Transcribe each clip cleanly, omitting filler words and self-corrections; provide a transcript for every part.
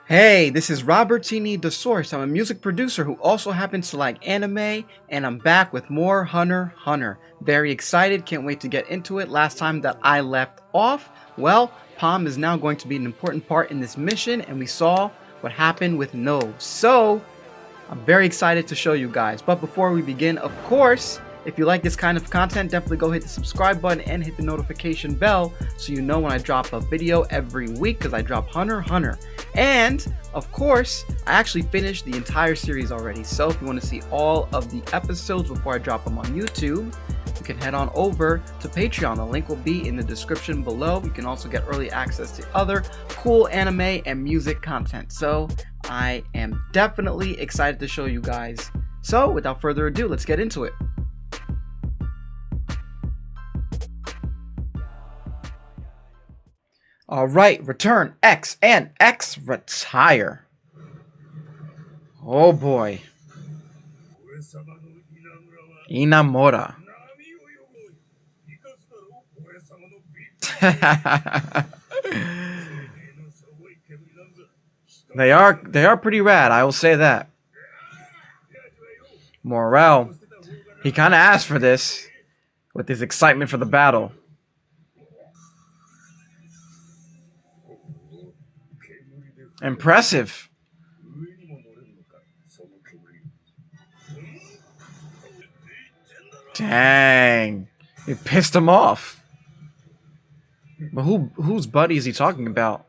Hey, this is Robertini De'Source. I'm a music producer who also happens to like anime, and I'm back with more Hunter x Hunter. Very excited, can't wait to get into it. Last time that I left off, well, Palm is now going to be an important part in this mission, and we saw what happened with Nove. So, I'm very excited to show you guys. But before we begin, of course, if you like this kind of content, definitely go hit the subscribe button and hit the notification bell so you know when I drop a video every week, because I drop Hunter x Hunter. And, of course, I actually finished the entire series already. So if you want to see all of the episodes before I drop them on YouTube, you can head on over to Patreon. The link will be in the description below. You can also get early access to other cool anime and music content. So I am definitely excited to show you guys. So without further ado, let's get into it. Alright, return X and X retire. Oh boy. Inamora. They are pretty rad, I will say that. Morel, he kind of asked for this with his excitement for the battle. Impressive. Dang. He pissed him off. But whose buddy is he talking about?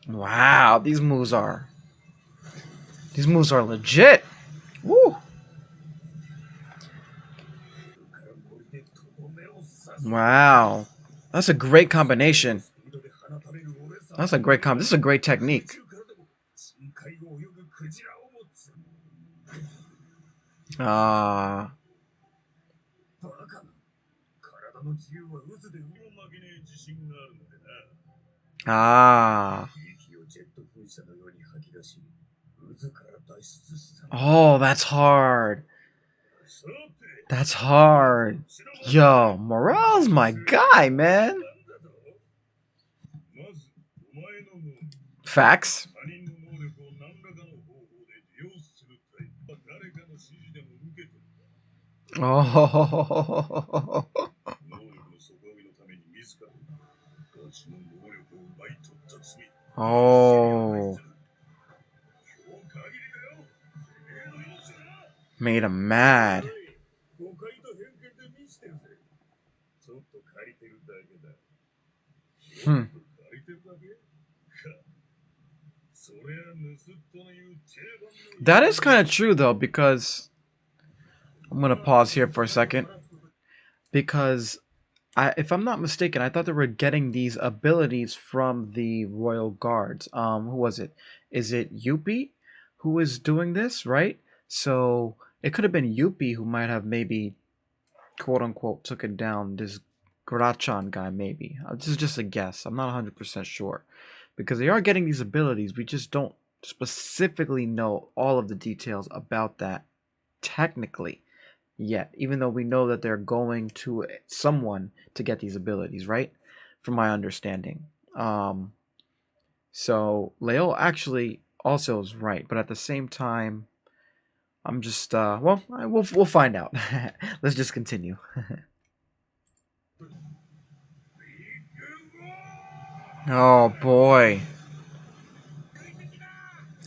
Wow, these moves are legit. Woo. Wow. That's a great combination. This is a great technique. Ah. Oh, that's hard. That's hard. Yo, Morel's my guy, man. Facts. Oh. Oh. Made him mad. That is kind of true though, because I'm gonna pause here for a second, because if I'm not mistaken, I thought they were getting these abilities from the royal guards. Who was it? Is it Yuppie who is doing this, right? So it could have been Yuppie who might have maybe, quote unquote, took it down. This Grachan guy, maybe. This is just a guess. I'm not 100% sure, because they are getting these abilities. We just don't specifically know all of the details about that technically yet, even though we know that they're going to someone to get these abilities, right? From my understanding. So Leol actually also is right, but at the same time, I'm just we'll find out. Let's just continue. Oh boy.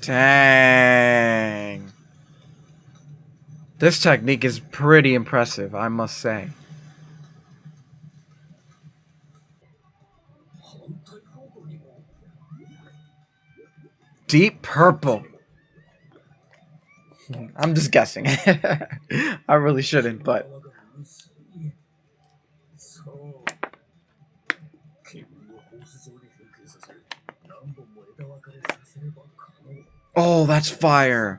Dang. This technique is pretty impressive, I must say. Deep purple. I'm just guessing. I really shouldn't, but... Oh, that's fire.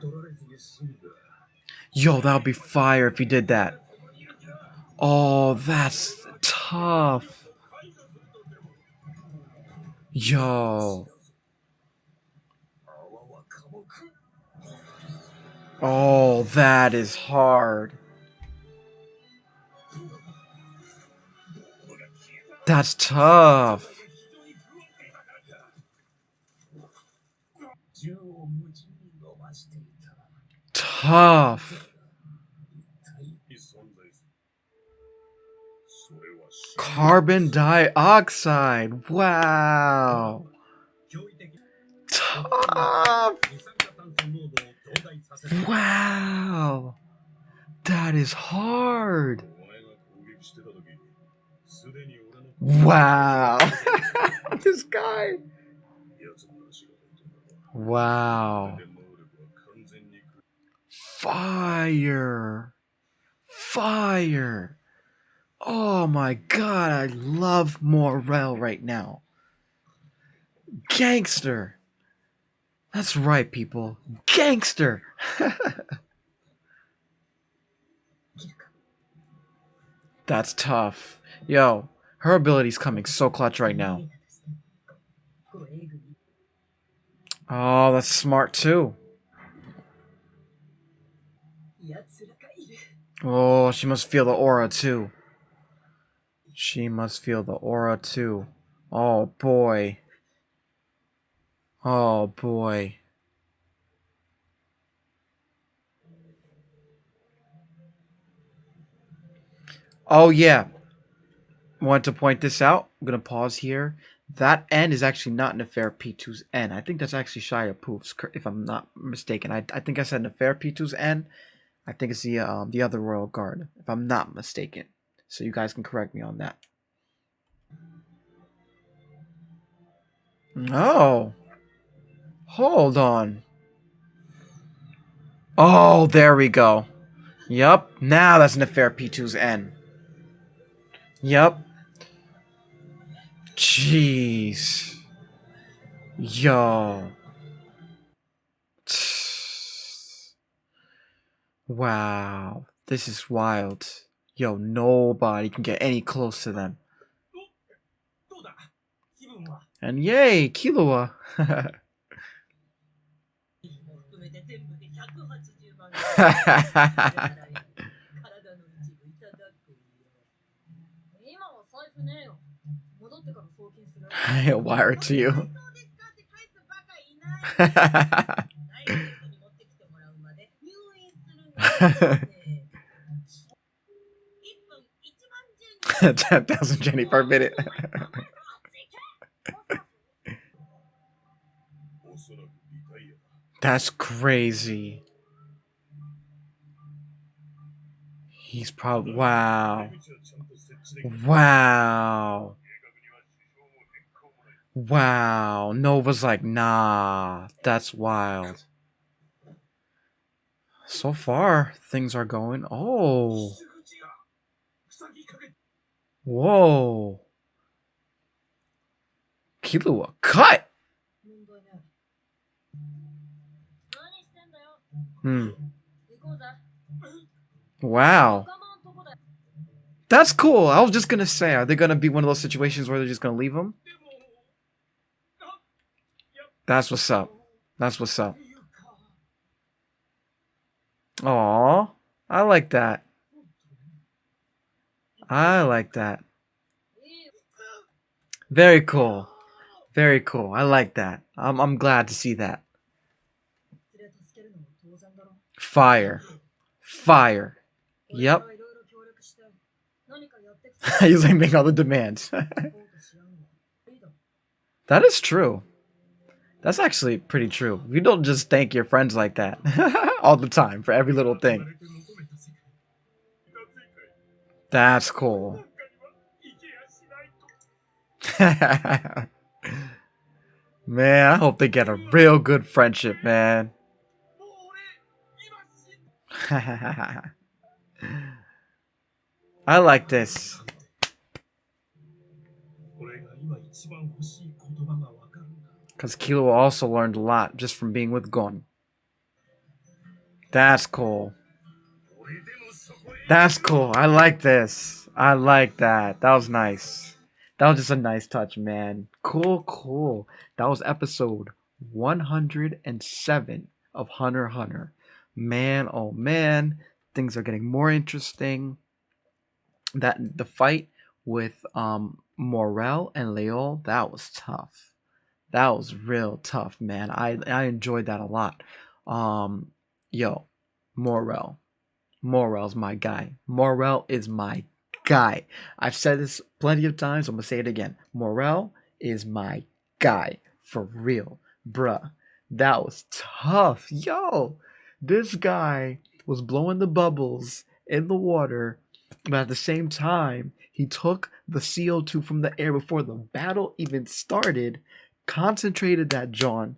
Yo, that would be fire if he did that. Oh, that's tough. Yo. Oh, that is hard. That's tough. Tough. Carbon dioxide. Wow. Tough. Wow. That is hard. Wow. This guy. Wow. Fire. Fire. Oh my god, I love Morel right now. Gangster. That's right, people. Gangster. That's tough. Yo, her ability's coming so clutch right now. Oh, that's smart too. Oh, she must feel the aura too. She must feel the aura too. Oh boy. Oh boy. Oh yeah. Want to point this out? I'm gonna pause here. That N is actually not Nefer P2's N. I think that's actually Shia Poof's, if I'm not mistaken. I think I said Nefer P2's N. I think it's the other royal guard, if I'm not mistaken. So you guys can correct me on that. Oh, hold on. Oh, there we go. Yup. Now that's Nefer P2's N. Yup. Jeez. Yo. Wow. This is wild. Yo, nobody can get any close to them. And yay, Killua. I'll wire it to you. $10,000 Jenny per minute. That's crazy. He's probably wow. Wow. Wow. Nova's like, nah, that's wild. So far, things are going. Oh. Whoa. Killua cut. Hmm. Wow. That's cool. I was just gonna say, are they gonna be one of those situations where they're just gonna leave him? That's what's up. That's what's up. Aw, I like that. I like that. Very cool. Very cool. I like that. I'm glad to see that. Fire. Fire. Yep. He's like making all the demands. That is true. That's actually pretty true. You don't just thank your friends like that all the time for every little thing. That's cool. Man, I hope they get a real good friendship, man. I like this. Because Kilo also learned a lot just from being with Gon. That's cool. That's cool. I like this. I like that. That was nice. That was just a nice touch, man. Cool, cool. That was episode 107 of Hunter x Hunter. Man, oh man, things are getting more interesting. That the fight with Morel and Leol, that was tough. That was real tough, man. I enjoyed that a lot. Um, yo, Morel. Morel's my guy. Morel is my guy. I've said this plenty of times. I'm gonna say it again. Morel is my guy for real, bruh. That was tough, yo. This guy was blowing the bubbles in the water, but at the same time, he took the CO2 from the air before the battle even started, concentrated that John.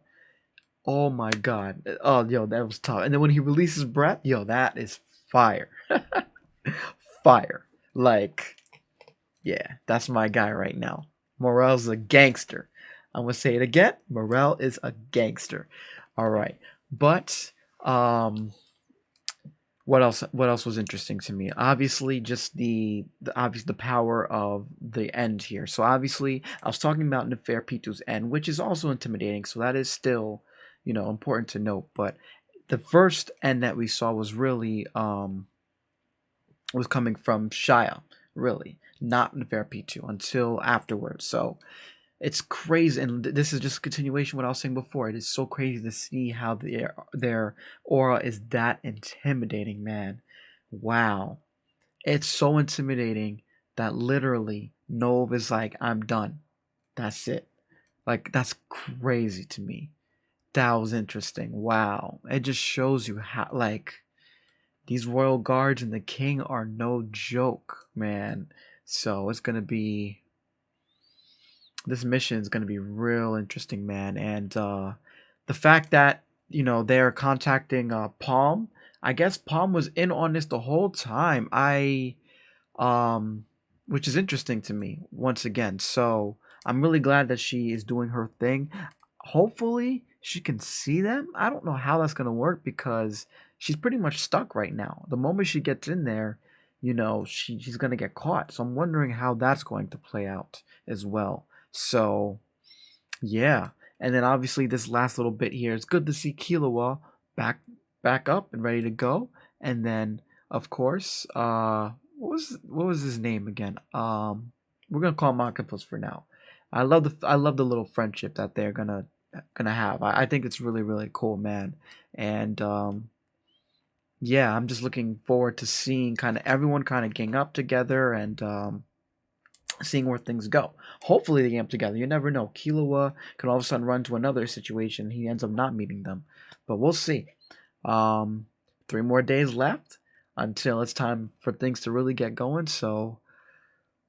Oh my god. Oh, yo, that was tough. And then when he releases breath, yo, that is fire. Fire. Like, yeah, that's my guy right now. Morel's a gangster. I'm gonna say it again. Morel is a gangster. All right, but what else was interesting to me? Obviously, just the power of the end here. So obviously, I was talking about Neferpitu's end, which is also intimidating. So that is still, important to note. But the first end that we saw was really was coming from Shia, really, not Neferpitu until afterwards. So it's crazy, and this is just a continuation of what I was saying before. It is so crazy to see how their aura is that intimidating, man. Wow, it's so intimidating that literally Nove is like, "I'm done. That's it." Like that's crazy to me. That was interesting. Wow, it just shows you how these royal guards and the king are no joke, man. So it's gonna be this mission is going to be real interesting, man. And the fact that they're contacting Palm, I guess Palm was in on this the whole time. Um, which is interesting to me once again. So I'm really glad that she is doing her thing. Hopefully, she can see them. I don't know how that's gonna work because she's pretty much stuck right now. The moment she gets in there, she's gonna get caught. So I'm wondering how that's going to play out as well. So yeah, and then obviously this last little bit here, it's good to see Killua back back up and ready to go. And then of course, what was his name again? We're gonna call him Octopus for now. I love the little friendship that they're gonna have. I think it's really really cool, man. And yeah, I'm just looking forward to seeing kind of everyone kind of gang up together and seeing where things go. Hopefully they game up together. You never know. Killua can all of a sudden run to another situation. He ends up not meeting them, but we'll see. Um, 3 more days left until it's time for things to really get going. So,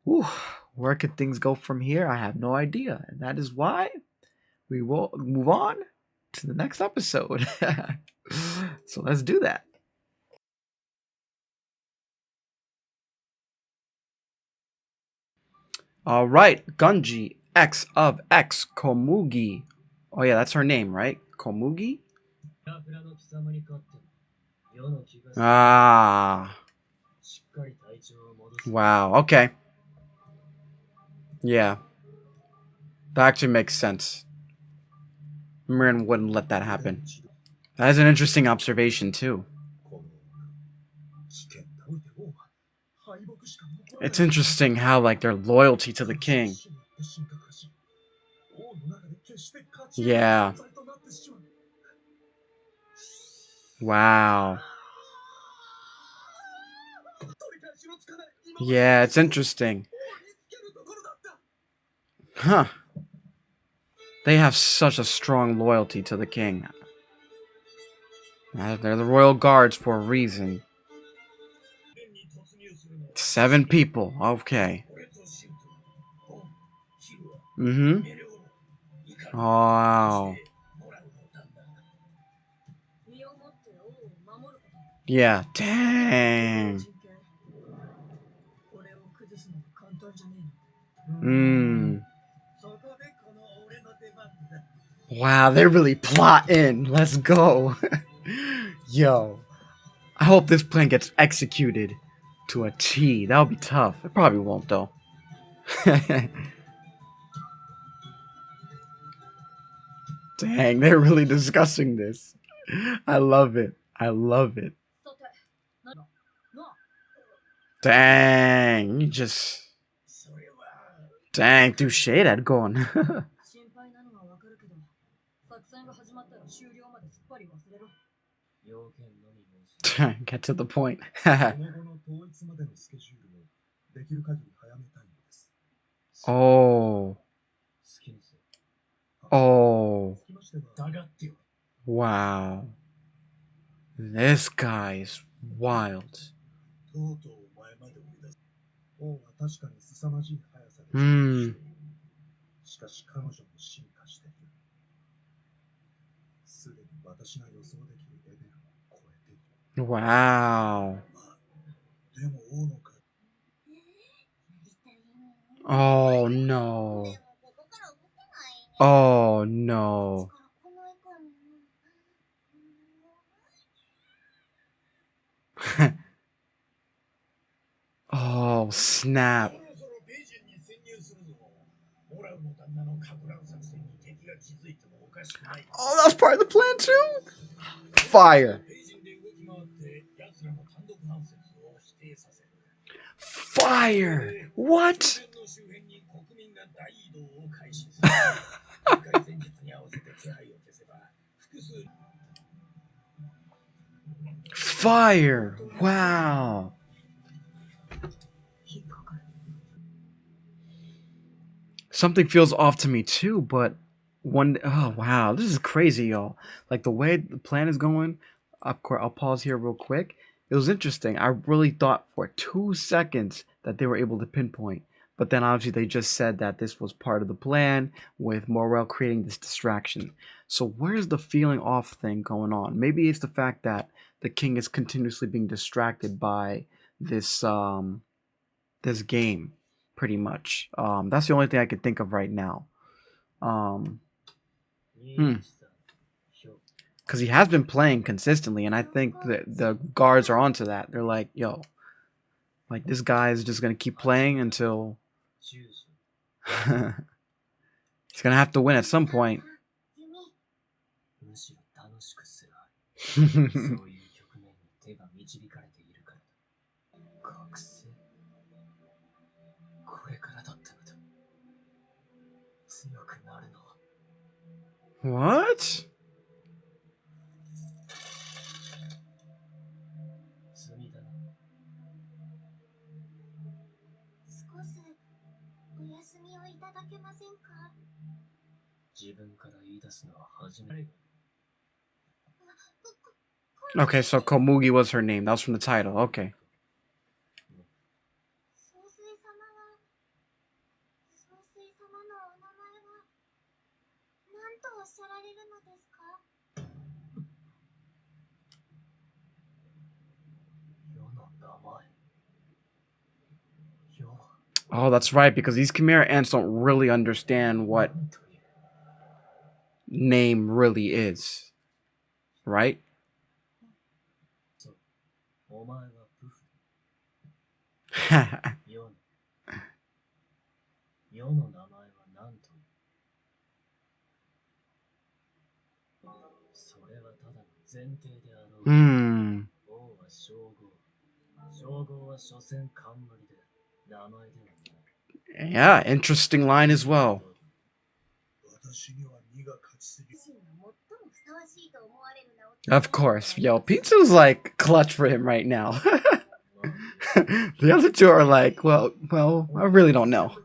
whew, where could things go from here? I have no idea, and that is why we will move on to the next episode. So let's do that. All right, Gunji X of X Komugi. Oh yeah, that's her name, right? Komugi. Ah, wow. Okay. Yeah, that actually makes sense. Marin wouldn't let that happen. That is an interesting observation too. It's interesting how their loyalty to the king. Yeah. Wow. Yeah, it's interesting. Huh. They have such a strong loyalty to the king. They're the royal guards for a reason. 7 people. Okay. Mm-hmm. Wow. Yeah. Dang. Mm. Wow, they're really plotting. Let's go. Yo. I hope this plan gets executed to a T. That would be tough. It probably won't though. Dang, they're really discussing this. I love it. I love it. Dang, you just Dang, touche that gun. Get to the point. Oh. Oh. Wow. This guy is wild. Hmm. Wow. Oh no. Oh no. Oh snap. Oh, that was part of the plan too? Fire. Fire. What? Fire. Wow. Something feels off to me too, but oh wow, this is crazy, y'all. Like the way the plan is going, of course, I'll pause here real quick. It was interesting. I really thought for 2 seconds that they were able to pinpoint, but then obviously they just said that this was part of the plan with Morel creating this distraction. So where's the feeling off thing going on? Maybe it's the fact that the king is continuously being distracted by this this game, pretty much. That's the only thing I can think of right now. Um, because he has been playing consistently, and I think that the guards are onto that. They're like, "Yo, like this guy is just gonna keep playing until he's gonna have to win at some point." What? Okay, so Komugi was her name. That was from the title. Okay. Oh, that's right, because these Chimera ants don't really understand what name really is, right? Hmm. Yeah, interesting line as well. Of course, yo, Pizza's like clutch for him right now. The other two are like, well, I really don't know.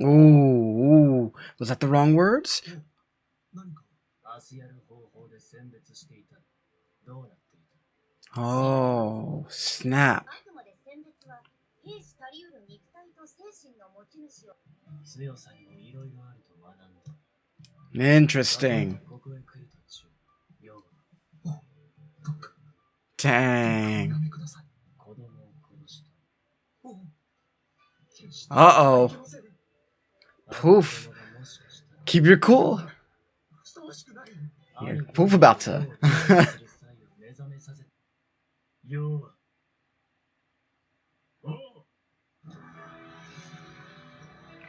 Ooh, was that the wrong words? Oh, snap. Interesting. Dang. Uh-oh. Poof. Keep your cool. Yeah, Poof about to.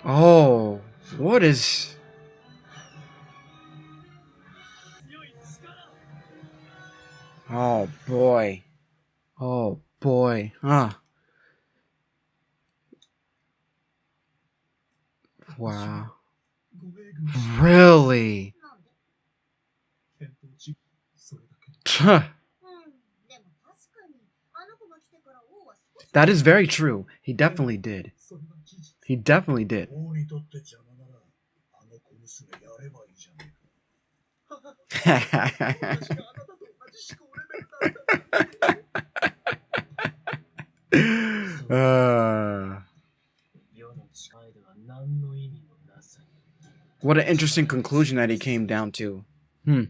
Oh, what is... Oh, boy. Oh, boy. Wow. Really? That is very true. He definitely did. He definitely did. uh, what an interesting conclusion that he came down to. Hmm.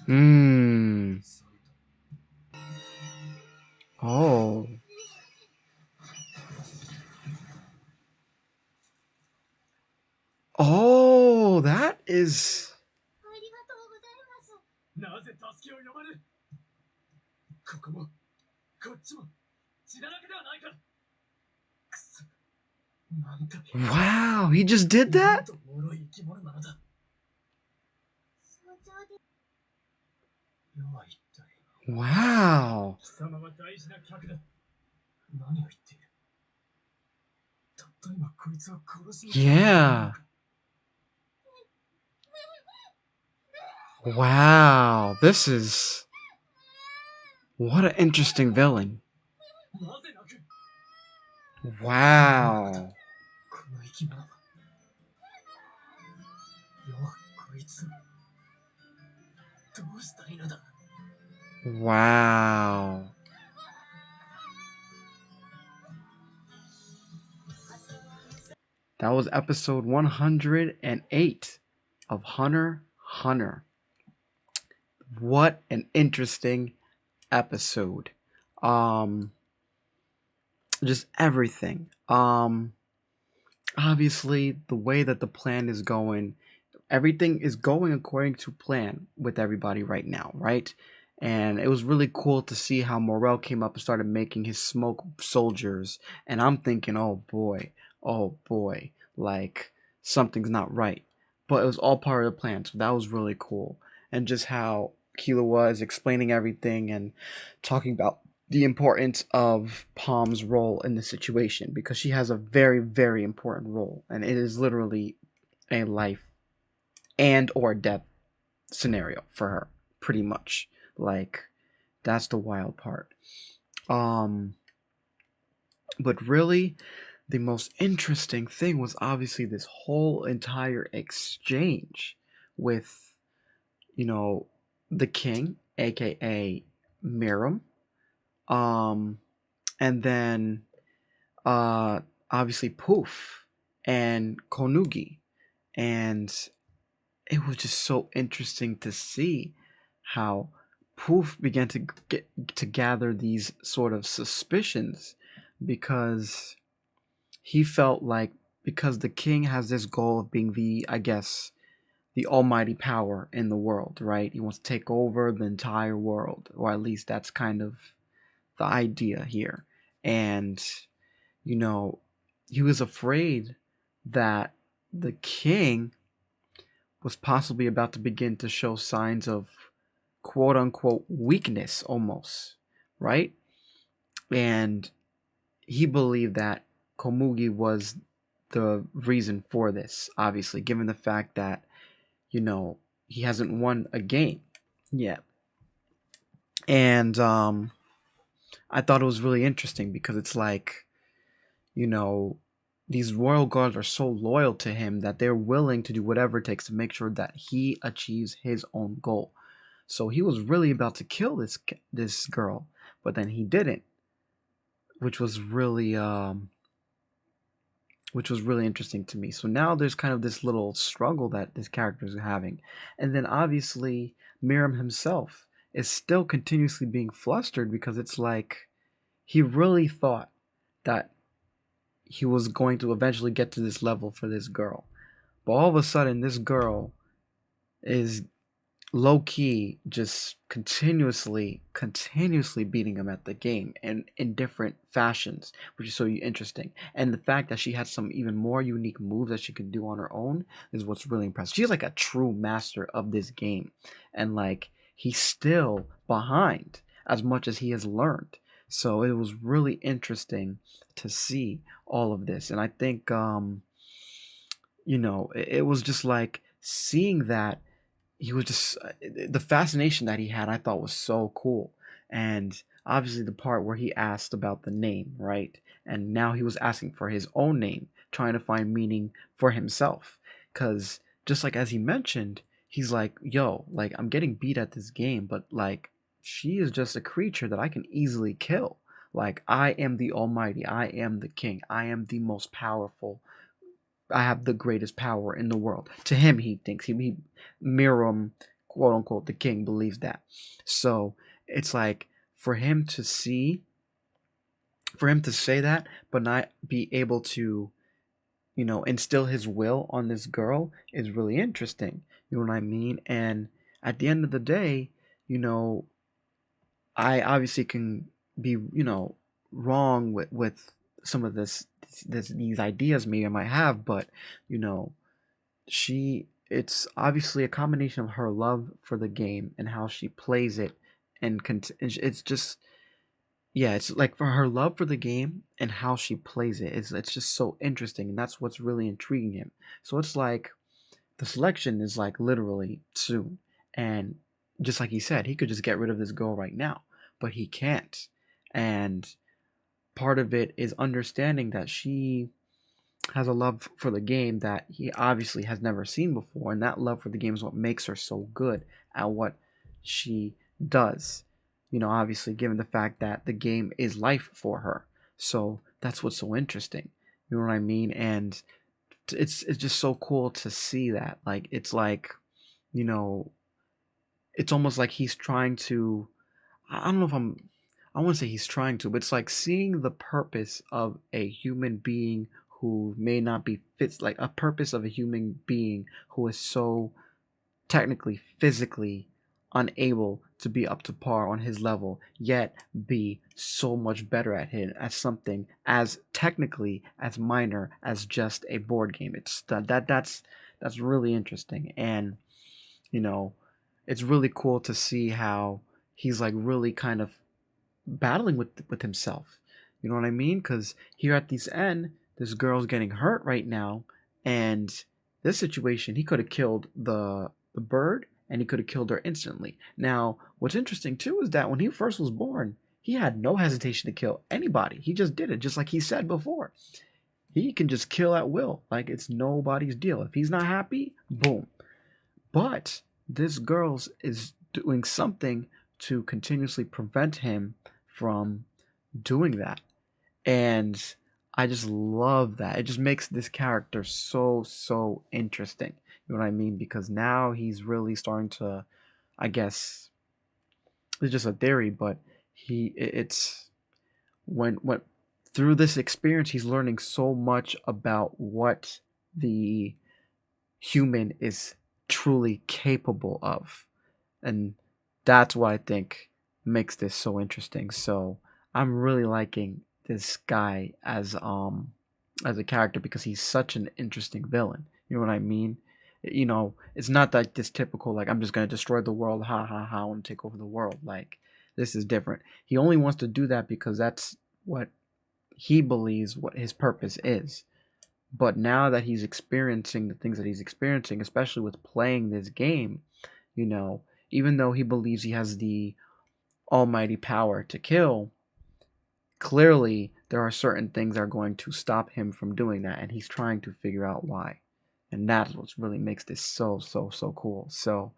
Hmm. Oh. Oh, that is. Wow, he just did that? Wow. Yeah. Wow, this is. What an interesting villain. Wow. Wow. That was episode 108 of Hunter x Hunter. What an interesting episode. Um just everything. Obviously the way that the plan is going, everything is going according to plan with everybody right now, right? And it was really cool to see how Morel came up and started making his smoke soldiers. And I'm thinking, oh boy, like something's not right. But it was all part of the plan, so that was really cool. And just how Keela was explaining everything and talking about the importance of Palm's role in the situation because she has a very, very important role. And it is literally a life and or death scenario for her, pretty much. Like that's the wild part. Um but really the most interesting thing was obviously this whole entire exchange with, you know, the king, aka Meruem, um and then uh obviously Poof and Konugi. And it was just so interesting to see how Poof began to get to gather these sort of suspicions because he felt like because the king has this goal of being the, I guess, the almighty power in the world, right? He wants to take over the entire world, or at least that's kind of the idea here. And you know, he was afraid that the king was possibly about to begin to show signs of quote unquote weakness almost, right? And he believed that Komugi was the reason for this, obviously, given the fact that, you know, he hasn't won a game yet. And I thought it was really interesting because it's like, you know, these royal guards are so loyal to him that they're willing to do whatever it takes to make sure that he achieves his own goal. So he was really about to kill this girl, but then he didn't, which was really interesting to me. So now there's kind of this little struggle that this character is having, and then obviously Miriam himself is still continuously being flustered because it's like he really thought that he was going to eventually get to this level for this girl, but all of a sudden this girl is low key just continuously beating him at the game and in different fashions, which is so interesting. And the fact that she had some even more unique moves that she could do on her own is what's really impressive. She's like a true master of this game, and like he's still behind as much as he has learned. So it was really interesting to see all of this. And I think, it was just like seeing that he was just the fascination that he had, I thought was so cool. And obviously the part where he asked about the name, right? And now he was asking for his own name, trying to find meaning for himself. Because just like as he mentioned, he's like, yo, like I'm getting beat at this game, but like she is just a creature that I can easily kill. Like I am the almighty, I am the king, I am the most powerful, I have the greatest power in the world. To him, he thinks he Meruem, quote unquote, the king believes that. So it's like for him to see, for him to say that, but not be able to, instill his will on this girl is really interesting. You know what I mean? And at the end of the day, you know, I obviously can be, wrong with some of these ideas maybe I might have, but you know, it's obviously a combination of her love for the game and how she plays it, and it's just, yeah, it's like for her love for the game and how she plays it, it's just so interesting, and that's what's really intriguing him. So it's like the selection is like literally soon, and just like he said, he could just get rid of this girl right now, but he can't. And part of it is understanding that she has a love for the game that he obviously has never seen before, and that love for the game is what makes her so good at what she does. Obviously, given the fact that the game is life for her, so that's what's so interesting. You know what I mean? And it's just so cool to see that. Like it's like, you know, it's almost like he's trying to. I don't know if I'm. I won't say he's trying to, but it's like seeing the purpose of a human being who may not be fits like a purpose of a human being who is so technically physically unable to be up to par on his level, yet be so much better at it as something as technically as minor as just a board game. It's that's really interesting. And you know it's really cool to see how he's like really kind of battling with himself. You know what I mean? Because here at this end, this girl's getting hurt right now, and this situation, he could have killed the bird, and he could have killed her instantly. Now, what's interesting too is that when he first was born, he had no hesitation to kill anybody. He just did it, just like he said before. He can just kill at will, like it's nobody's deal. If he's not happy, boom. But this girl is doing something to continuously prevent him from doing that. And I just love that. It just makes this character so interesting. You know what I mean? Because now he's really starting to, I guess, it's just a theory, but it's when through this experience he's learning so much about what the human is truly capable of. And that's what I think makes this so interesting. So I'm really liking this guy as a character because he's such an interesting villain. You know what I mean? It's not like this typical like I'm just gonna destroy the world, ha ha ha, I want to take over the world. Like this is different. He only wants to do that because that's what he believes what his purpose is. But now that he's experiencing the things that he's experiencing, especially with playing this game, you know, even though he believes he has the almighty power to kill, clearly there are certain things that are going to stop him from doing that, and he's trying to figure out why. And that's what really makes this so cool. So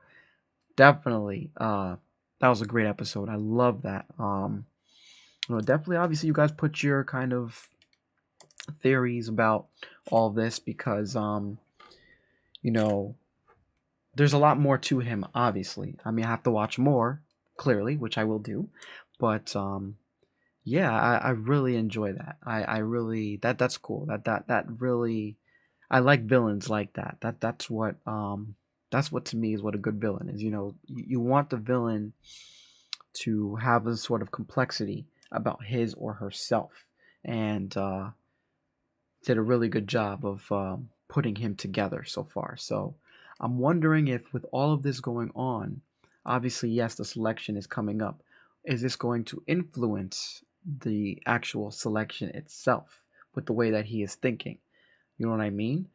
definitely, that was a great episode. I love that. Definitely, obviously, you guys put your kind of theories about all this because, you know, there's a lot more to him. Obviously, I mean, I have to watch more clearly, which I will do, but yeah, I really enjoy that. I really that's cool. That really I like villains like that. That's what to me is what a good villain is. You want the villain to have a sort of complexity about his or herself, and did a really good job of putting him together so far. So I'm wondering if with all of this going on, obviously yes, the selection is coming up. Is this going to influence the actual selection itself with the way that he is thinking. You know what I mean?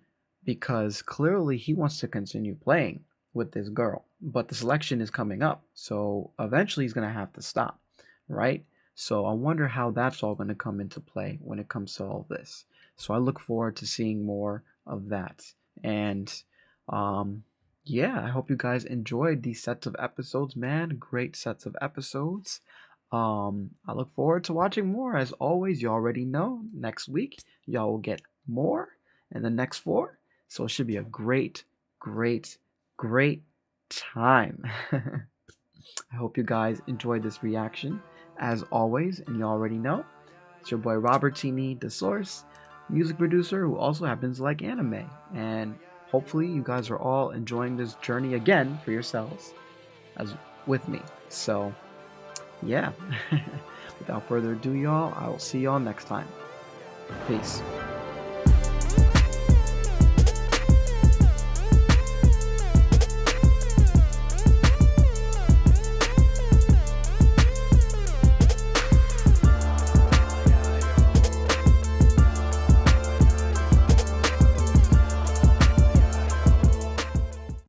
Because clearly he wants to continue playing with this girl, but the selection is coming up. So eventually he's going to have to stop, right? So I wonder how that's all going to come into play when it comes to all this. So I look forward to seeing more of that. And um, yeah, I hope you guys enjoyed these sets of episodes, man. Great sets of episodes. I look forward to watching more. As always, you already know, next week y'all will get more and the next four. So it should be a great, great, great time. I hope you guys enjoyed this reaction. As always, and you already know, it's your boy Robertini De'Source, music producer who also happens to like anime. And hopefully you guys are all enjoying this journey again for yourselves as with me. So yeah. Without further ado, y'all, I will see y'all next time. Peace.